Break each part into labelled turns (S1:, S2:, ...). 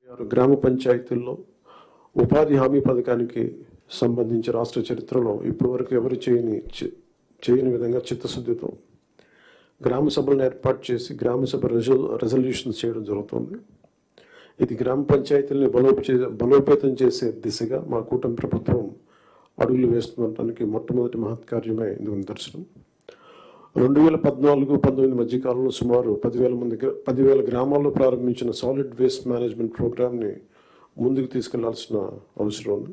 S1: గ్రామ పంచాయతీల్లో ఉపాధి హామీ పథకానికి సంబంధించి రాష్ట్ర చరిత్రలో ఇప్పటివరకు ఎవరు చేయని విధంగా చిత్తశుద్ధితో గ్రామ సభలను ఏర్పాటు చేసి గ్రామ సభ రెజల్యూషన్స్ చేయడం జరుగుతుంది. ఇది గ్రామ పంచాయతీలని బలోపేతం చేసే దిశగా మా కూటమి ప్రభుత్వం అడుగులు వేస్తుండటానికి మొట్టమొదటి మహత్కార్యమే ఇందుకు నిదర్శనం. 2014-19 మధ్యకాలంలో సుమారు 10,000 గ్రామాల్లో ప్రారంభించిన సాలిడ్ వేస్ట్ మేనేజ్మెంట్ ప్రోగ్రామ్ని ముందుకు తీసుకెళ్లాల్సిన అవసరం ఉంది.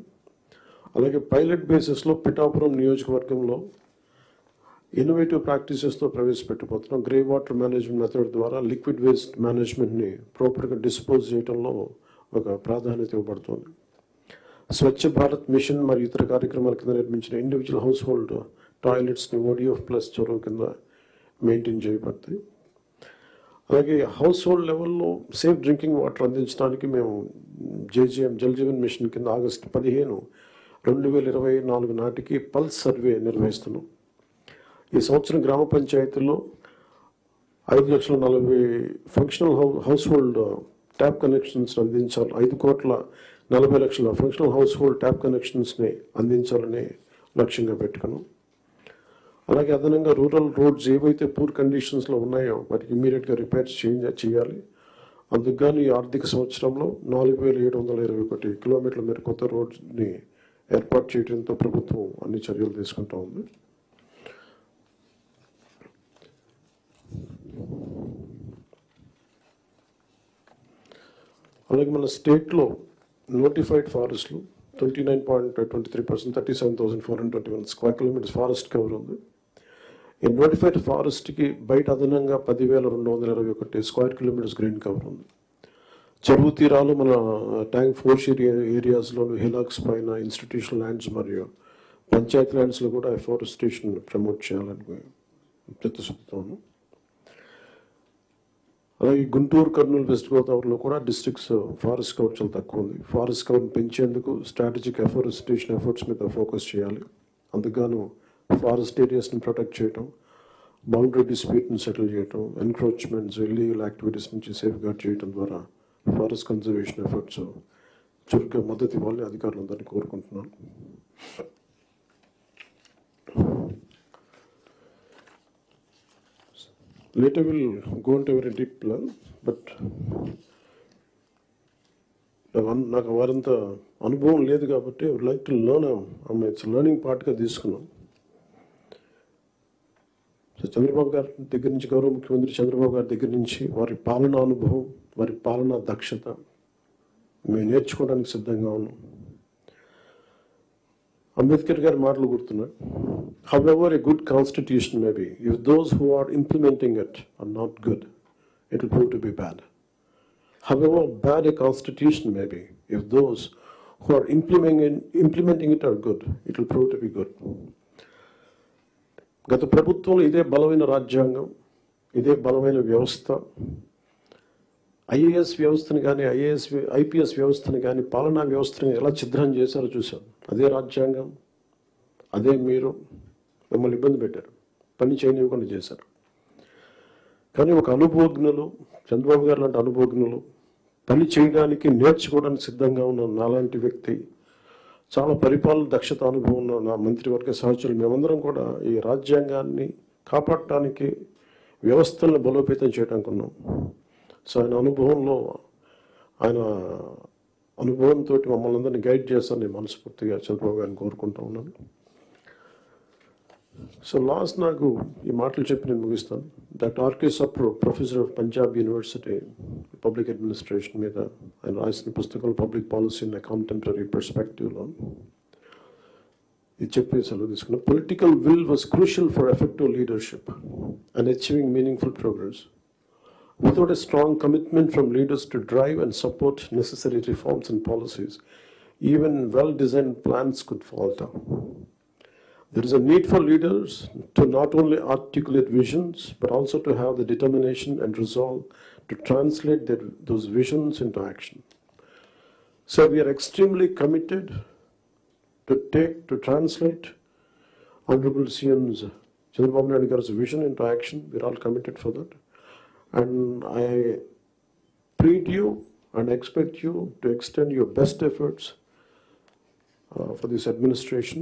S1: అలాగే పైలట్ బేసిస్లో పిఠాపురం నియోజకవర్గంలో ఇన్నోవేటివ్ ప్రాక్టీసెస్తో ప్రవేశపెట్టబోతున్నాం. గ్రే వాటర్ మేనేజ్మెంట్ మెథడ్ ద్వారా లిక్విడ్ వేస్ట్ మేనేజ్మెంట్ని ప్రాపర్గా డిస్పోజ్ చేయడంలో ఒక ప్రాధాన్యత ఇవ్వబడుతుంది. స్వచ్ఛ భారత్ మిషన్ మరియు ఇతర కార్యక్రమాల కింద నిర్మించిన ఇండివిజువల్ హౌస్ హోల్డ్ టాయిలెట్స్ని ODF+ చొరవ కింద మెయింటైన్ చేయబడతాయి. అలాగే హౌస్ హోల్డ్ లెవెల్లో సేఫ్ డ్రింకింగ్ వాటర్ అందించడానికి మేము జల్ జీవన్ మిషన్ కింద ఆగస్టు 15, 2024 నాటికి పల్స్ సర్వే నిర్వహిస్తున్నాం. ఈ సంవత్సరం గ్రామ పంచాయతీల్లో 5,40,000 functional house hold tap connections అందించాలి. 5,40,00,000 ఫంక్షనల్ హౌస్ హోల్డ్ ట్యాప్ కనెక్షన్స్ని అందించాలని లక్ష్యంగా పెట్టుకున్నాం. అలాగే అదనంగా రూరల్ రోడ్స్ ఏవైతే పూర్ కండిషన్స్లో ఉన్నాయో వాటికి ఇమీడియట్గా రిపేర్స్ చేయాలి. అందుకు ఈ ఆర్థిక సంవత్సరంలో 4,721 కిలోమీటర్ల మేర కొత్త రోడ్స్ని ఏర్పాటు చేయడంతో ప్రభుత్వం అన్ని చర్యలు తీసుకుంటూ ఉంది. అలాగే మన స్టేట్లో నోటిఫైడ్ ఫారెస్ట్లు 29.23%, 37,421 స్క్వేర్ కిలోమీటర్స్ ఫారెస్ట్ కవర్ ఉంది. ఈ నోటిఫైడ్ ఫారెస్ట్కి బయట అదనంగా 10,221 స్క్వేర్ కిలోమీటర్స్ గ్రీన్ కవర్ ఉంది. చెరువు తీరాలు మన ట్యాంక్ ఫోర్స్ ఏరియాస్లో హిలాక్స్ పైన ఇన్స్టిట్యూషనల్ ల్యాండ్స్ మరియు పంచాయతీ ల్యాండ్స్లో కూడా ఎఫారెస్టేషన్ ప్రమోట్ చేయాలని చిత్తశుద్ధితోను. అలాగే గుంటూరు, కర్నూలు, వెస్ట్ గోదావరిలో కూడా డిస్ట్రిక్ట్స్ ఫారెస్ట్ కవర్ చాలా తక్కువ ఉంది. ఫారెస్ట్ కవర్ పెంచేందుకు స్ట్రాటజిక్ ఎఫారెస్టేషన్ ఎఫర్ట్స్ మీద ఫోకస్ చేయాలి. అందుకు ఫారెస్ట్ ఏరియాస్ని ప్రొటెక్ట్ చేయటం, బౌండరీ డిస్ప్యూట్ని సెటిల్ చేయటం, ఎన్క్రోచ్మెంట్స్, ఇల్లీగల్ యాక్టివిటీస్ నుంచి సేఫ్ గార్డ్ చేయడం ద్వారా ఫారెస్ట్ కన్జర్వేషన్ ఎఫర్ట్స్ చురుగ్గా మద్దతు ఇవ్వాలని అధికారులందరినీ కోరుకుంటున్నాను. Later we'll go into a very deep level, but నాకు వారంత అనుభవం లేదు కాబట్టి I would like to learn. It's learning పార్ట్గా తీసుకున్నాం. సో చంద్రబాబు గారి దగ్గర నుంచి, గౌరవ ముఖ్యమంత్రి చంద్రబాబు గారి దగ్గర నుంచి వారి పాలనా అనుభవం, వారి పాలనా దక్షత మేము నేర్చుకోవడానికి సిద్ధంగా ఉన్నాం. అంబేద్కర్ గారి మాటలు గుర్తున్నాయి. However a good constitution may be, if those who are implementing it are not good, it will prove to be bad. However bad a constitution may be, if those who are implementing it are good, it will prove to be good. గత ప్రభుత్వంలో ఇదే బలమైన రాజ్యాంగం, ఇదే బలమైన వ్యవస్థ, IAS వ్యవస్థను కానీ IPS వ్యవస్థను కానీ పాలనా వ్యవస్థను ఎలా ఛిద్రం చేశారో చూసాం. అదే రాజ్యాంగం, అదే మీరు మిమ్మల్ని ఇబ్బంది పెట్టారు, పని చేయనివ్వకుండా చేశారు. కానీ ఒక అనుభవజ్ఞులు, చంద్రబాబు గారు లాంటి అనుభవజ్ఞులు, పని చేయడానికి నేర్చుకోవడానికి సిద్ధంగా ఉన్న నాలాంటి వ్యక్తి, చాలా పరిపాలన దక్షత అనుభవం ఉన్న నా మంత్రివర్గ సహచరులు, మేమందరం కూడా ఈ రాజ్యాంగాన్ని కాపాడటానికి, వ్యవస్థలను బలోపేతం చేయడానికి ఉన్నాం. సో ఆయన అనుభవంతో మమ్మల్ని అందరినీ గైడ్ చేస్తాను నేను మనస్ఫూర్తిగా చంద్రబాబు గారిని కోరుకుంటూ ఉన్నాను. సో లాస్ట్ నాకు ఈ మాటలు చెప్పి నేను ముగిస్తాను. Doctor R.K. Sapro, professor of Punjab university public administration మీద ఆయన రాసిన పుస్తకాలు public policy in a contemporary పర్స్పెక్టివ్లో ఇది చెప్పి సెలవు తీసుకున్నాం. Political will was crucial for effective leadership and achieving meaningful progress. Without a strong commitment from leaders to drive and support necessary reforms and policies, even well-designed plans could falter. There is a need for leaders to not only articulate visions, but also to have the determination and resolve to translate those visions into action. So we are extremely committed to translate Honorable CM's Chandrababu Naidu Garu's vision into action. We are all committed for that. And I plead you and I expect you to extend your best efforts for this administration.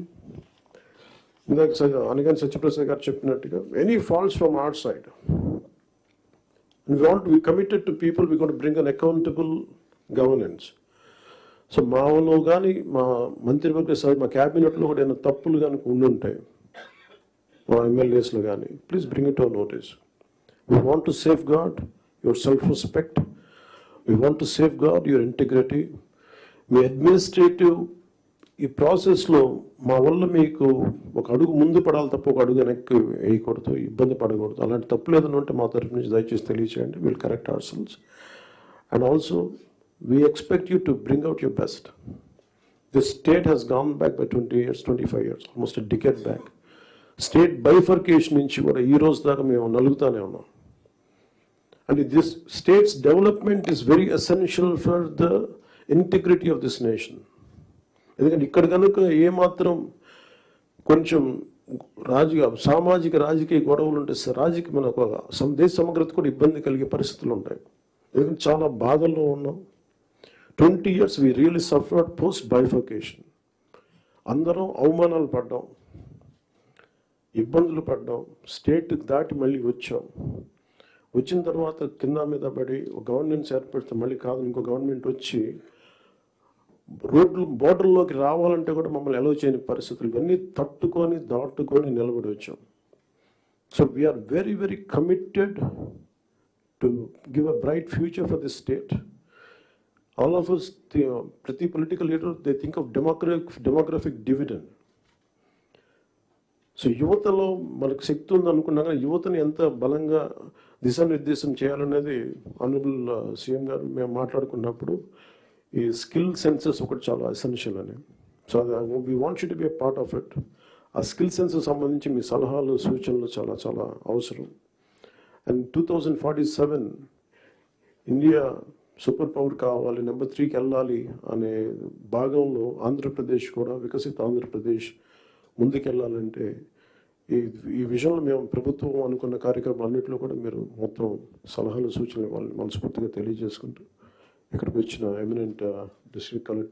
S1: ఇందాక అనగానే సత్యప్రసాద్ గారు చెప్పినట్టుగా any faults from our side, we want to be committed to people, we're going to bring an accountable governance. So మాలో కానీ మా మంత్రివర్గ సభ మా క్యాబినెట్లో కూడా ఏమైనా తప్పులు కనుక ఉండుంటాయి మా ఎమ్మెల్యేస్లో కానీ, please bring it our notice. We want to safeguard your self respect, we want to safeguard your integrity. మీ అడ్మినిస్ట్రేటివ్ ఈ ప్రాసెస్లో మా వల్ల మీకు ఒక అడుగు ముందు పడాలి తప్ప ఒక అడుగు వెనక్కి వేయకూడదు, ఇబ్బంది పడకూడదు. అలాంటి తప్పులు ఏదైనా ఉంటే మా తరఫు నుంచి దయచేసి తెలియచేయండి. Will correct ourselves. And also we expect you to bring out your best. This state has gone back by 20 years, 25 years, almost a decade back. State bifurcation నుంచి కూడా ఈ రోజు దాకా మేము నలుగుతానే ఉన్నాం. And this state's development is very essential for the integrity of this nation. ఎందుకంటే ఇక్కడ కనుక ఏమాత్రం కొంచెం సామాజిక రాజకీయ గొడవలు ఉంటే రాజకీయ మనకు దేశ సమగ్రత కూడా ఇబ్బంది కలిగే పరిస్థితులు ఉంటాయి. ఎందుకంటే చాలా బాధల్లో ఉన్నాం. 20 years we really suffered post bifurcation. అందరం అవమానాలు పడ్డాం, ఇబ్బందులు పడ్డాం, స్టేట్ దాటి మళ్ళీ వచ్చాం. వచ్చిన తర్వాత కింద మీద పడి ఒక గవర్నెన్స్ ఏర్పడితే మళ్ళీ కాదు ఇంకో గవర్నమెంట్ వచ్చి రోడ్లు బోర్డర్లోకి రావాలంటే కూడా మమ్మల్ని అలౌ చేయని పరిస్థితులు, ఇవన్నీ తట్టుకొని దాటుకొని నిలబడి వచ్చాం. So we are very very committed to give a bright future for this state. All of us, ప్రతి political leader, they think of demographic dividend. So యువతలో మనకు శక్తి ఉంది అనుకున్నా కానీ యువతని ఎంత బలంగా దిశానిర్దేశం చేయాలనేది ఆనరబుల్ సీఎం గారు మేము మాట్లాడుకున్నప్పుడు ఈ స్కిల్ సెన్సెస్ ఒకటి చాలా ఎసెన్షియల్ అని. So we want you to be a part of it. ఆ స్కిల్ సెన్సెస్ సంబంధించి మీ సలహాలు సూచనలు చాలా చాలా అవసరం. అండ్ 2047 ఇండియా సూపర్ పవర్ కావాలి, నెంబర్ 3కి వెళ్ళాలి అనే భాగంలో ఆంధ్రప్రదేశ్ కూడా వికసిత ఆంధ్రప్రదేశ్ ముందుకెళ్ళాలంటే ఈ విషయంలో మేము ప్రభుత్వం అనుకున్న కార్యక్రమాలన్నింటిలో కూడా మీరు మొత్తం సలహాలు సూచనలు ఇవ్వాలని మనస్ఫూర్తిగా తెలియజేసుకుంటూ ఇక్కడికి వచ్చిన ఎమినెంట్ డిస్ట్రిక్ట్ కలెక్టర్